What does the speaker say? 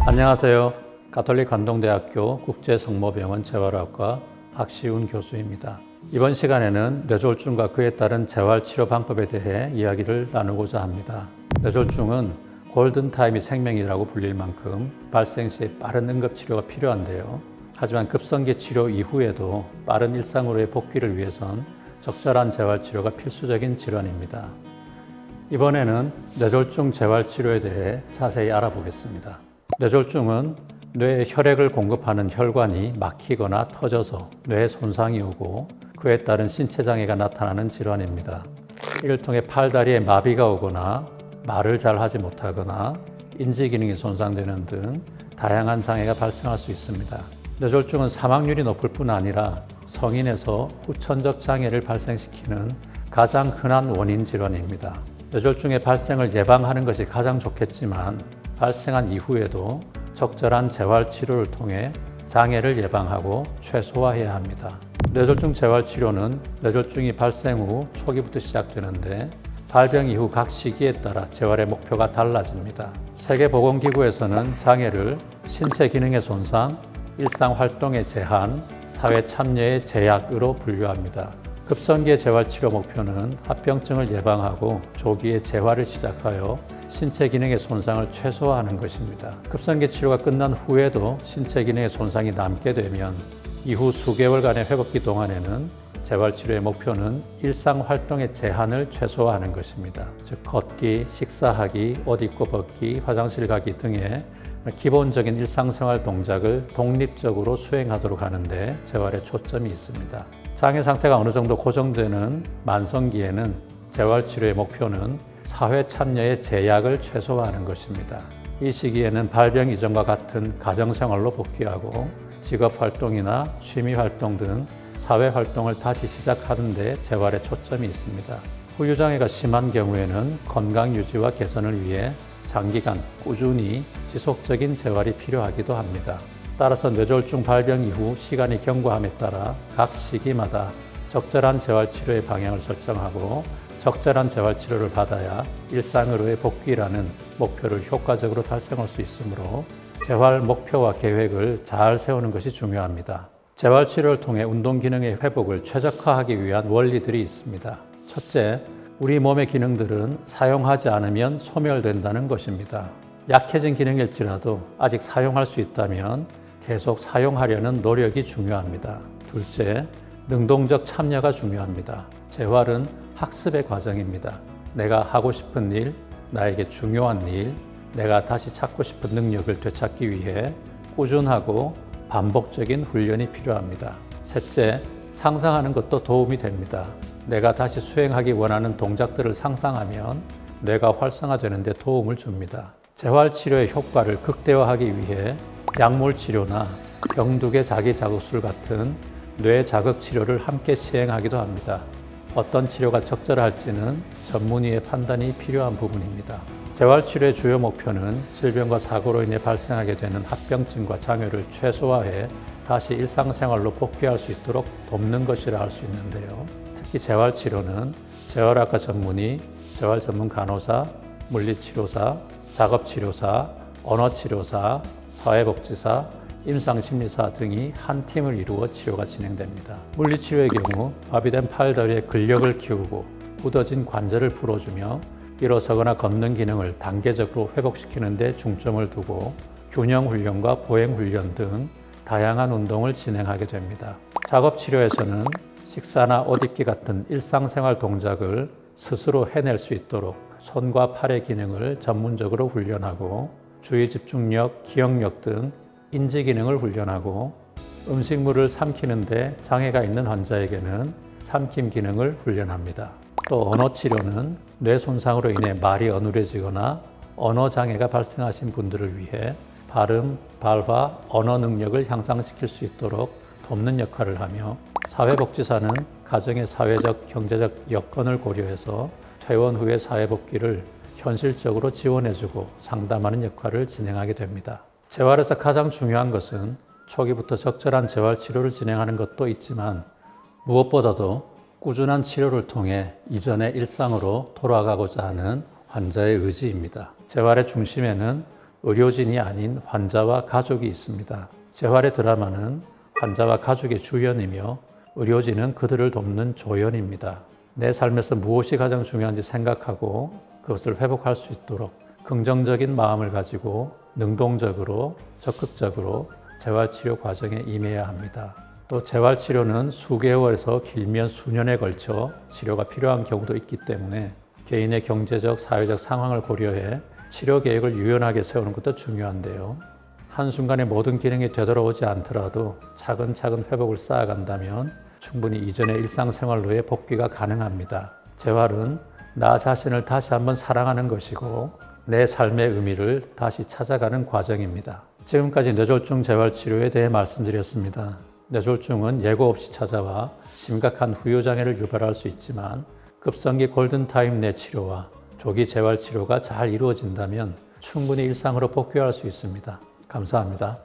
안녕하세요. 가톨릭 관동대학교 국제성모병원 재활학과 박시훈 교수입니다. 이번 시간에는 뇌졸중과 그에 따른 재활치료 방법에 대해 이야기를 나누고자 합니다. 뇌졸중은 골든타임이 생명이라고 불릴 만큼 발생 시에 빠른 응급치료가 필요한데요. 하지만 급성기 치료 이후에도 빠른 일상으로의 복귀를 위해선 적절한 재활치료가 필수적인 질환입니다. 이번에는 뇌졸중 재활치료에 대해 자세히 알아보겠습니다. 뇌졸중은 뇌에 혈액을 공급하는 혈관이 막히거나 터져서 뇌에 손상이 오고 그에 따른 신체장애가 나타나는 질환입니다. 이를 통해 팔다리에 마비가 오거나 말을 잘 하지 못하거나 인지기능이 손상되는 등 다양한 장애가 발생할 수 있습니다. 뇌졸중은 사망률이 높을 뿐 아니라 성인에서 후천적 장애를 발생시키는 가장 흔한 원인 질환입니다. 뇌졸중의 발생을 예방하는 것이 가장 좋겠지만 발생한 이후에도 적절한 재활치료를 통해 장애를 예방하고 최소화해야 합니다. 뇌졸중 재활치료는 뇌졸중이 발생 후 초기부터 시작되는데 발병 이후 각 시기에 따라 재활의 목표가 달라집니다. 세계보건기구에서는 장애를 신체 기능의 손상, 일상활동의 제한, 사회 참여의 제약으로 분류합니다. 급성기의 재활치료 목표는 합병증을 예방하고 조기에 재활을 시작하여 신체 기능의 손상을 최소화하는 것입니다. 급성기 치료가 끝난 후에도 신체 기능의 손상이 남게 되면 이후 수개월간의 회복기 동안에는 재활치료의 목표는 일상활동의 제한을 최소화하는 것입니다. 즉 걷기, 식사하기, 옷 입고 벗기, 화장실 가기 등의 기본적인 일상생활 동작을 독립적으로 수행하도록 하는데 재활에 초점이 있습니다. 장애 상태가 어느 정도 고정되는 만성기에는 재활치료의 목표는 사회 참여의 제약을 최소화하는 것입니다. 이 시기에는 발병 이전과 같은 가정생활로 복귀하고 직업활동이나 취미활동 등 사회활동을 다시 시작하는 데 재활에 초점이 있습니다. 후유장애가 심한 경우에는 건강유지와 개선을 위해 장기간 꾸준히 지속적인 재활이 필요하기도 합니다. 따라서 뇌졸중 발병 이후 시간이 경과함에 따라 각 시기마다 적절한 재활치료의 방향을 설정하고 적절한 재활치료를 받아야 일상으로의 복귀라는 목표를 효과적으로 달성할 수 있으므로 재활 목표와 계획을 잘 세우는 것이 중요합니다. 재활치료를 통해 운동기능의 회복을 최적화하기 위한 원리들이 있습니다. 첫째, 우리 몸의 기능들은 사용하지 않으면 소멸된다는 것입니다. 약해진 기능일지라도 아직 사용할 수 있다면 계속 사용하려는 노력이 중요합니다. 둘째, 능동적 참여가 중요합니다. 재활은 학습의 과정입니다. 내가 하고 싶은 일, 나에게 중요한 일, 내가 다시 찾고 싶은 능력을 되찾기 위해 꾸준하고 반복적인 훈련이 필요합니다. 셋째, 상상하는 것도 도움이 됩니다. 내가 다시 수행하기 원하는 동작들을 상상하면 뇌가 활성화되는 데 도움을 줍니다. 재활치료의 효과를 극대화하기 위해 약물치료나 병두개 자기자극술 같은 뇌자극치료를 함께 시행하기도 합니다. 어떤 치료가 적절할지는 전문의의 판단이 필요한 부분입니다. 재활치료의 주요 목표는 질병과 사고로 인해 발생하게 되는 합병증과 장애를 최소화해 다시 일상생활로 복귀할 수 있도록 돕는 것이라 할 수 있는데요. 특히 재활치료는 재활학과 전문의, 재활 전문 간호사, 물리치료사, 작업치료사, 언어치료사, 사회복지사, 임상심리사 등이 한 팀을 이루어 치료가 진행됩니다. 물리치료의 경우 마비된 팔다리의 근력을 키우고 굳어진 관절을 풀어주며 일어서거나 걷는 기능을 단계적으로 회복시키는 데 중점을 두고 균형훈련과 보행훈련 등 다양한 운동을 진행하게 됩니다. 작업치료에서는 식사나 옷 입기 같은 일상생활 동작을 스스로 해낼 수 있도록 손과 팔의 기능을 전문적으로 훈련하고 주의 집중력, 기억력 등 인지 기능을 훈련하고 음식물을 삼키는 데 장애가 있는 환자에게는 삼킴 기능을 훈련합니다. 또 언어 치료는 뇌 손상으로 인해 말이 어눌해지거나 언어 장애가 발생하신 분들을 위해 발음, 발화, 언어 능력을 향상시킬 수 있도록 돕는 역할을 하며 사회복지사는 가정의 사회적, 경제적 여건을 고려해서 퇴원 후의 사회복귀를 현실적으로 지원해주고 상담하는 역할을 진행하게 됩니다. 재활에서 가장 중요한 것은 초기부터 적절한 재활치료를 진행하는 것도 있지만 무엇보다도 꾸준한 치료를 통해 이전의 일상으로 돌아가고자 하는 환자의 의지입니다. 재활의 중심에는 의료진이 아닌 환자와 가족이 있습니다. 재활의 드라마는 환자와 가족의 주연이며 의료진은 그들을 돕는 조연입니다. 내 삶에서 무엇이 가장 중요한지 생각하고 그것을 회복할 수 있도록 긍정적인 마음을 가지고 능동적으로 적극적으로 재활치료 과정에 임해야 합니다. 또 재활치료는 수개월에서 길면 수년에 걸쳐 치료가 필요한 경우도 있기 때문에 개인의 경제적, 사회적 상황을 고려해 치료 계획을 유연하게 세우는 것도 중요한데요. 한순간에 모든 기능이 되돌아오지 않더라도 차근차근 회복을 쌓아간다면 충분히 이전의 일상생활로의 복귀가 가능합니다. 재활은 나 자신을 다시 한번 사랑하는 것이고 내 삶의 의미를 다시 찾아가는 과정입니다. 지금까지 뇌졸중 재활치료에 대해 말씀드렸습니다. 뇌졸중은 예고 없이 찾아와 심각한 후유장애를 유발할 수 있지만 급성기 골든타임 내 치료와 조기 재활치료가 잘 이루어진다면 충분히 일상으로 복귀할 수 있습니다. 감사합니다.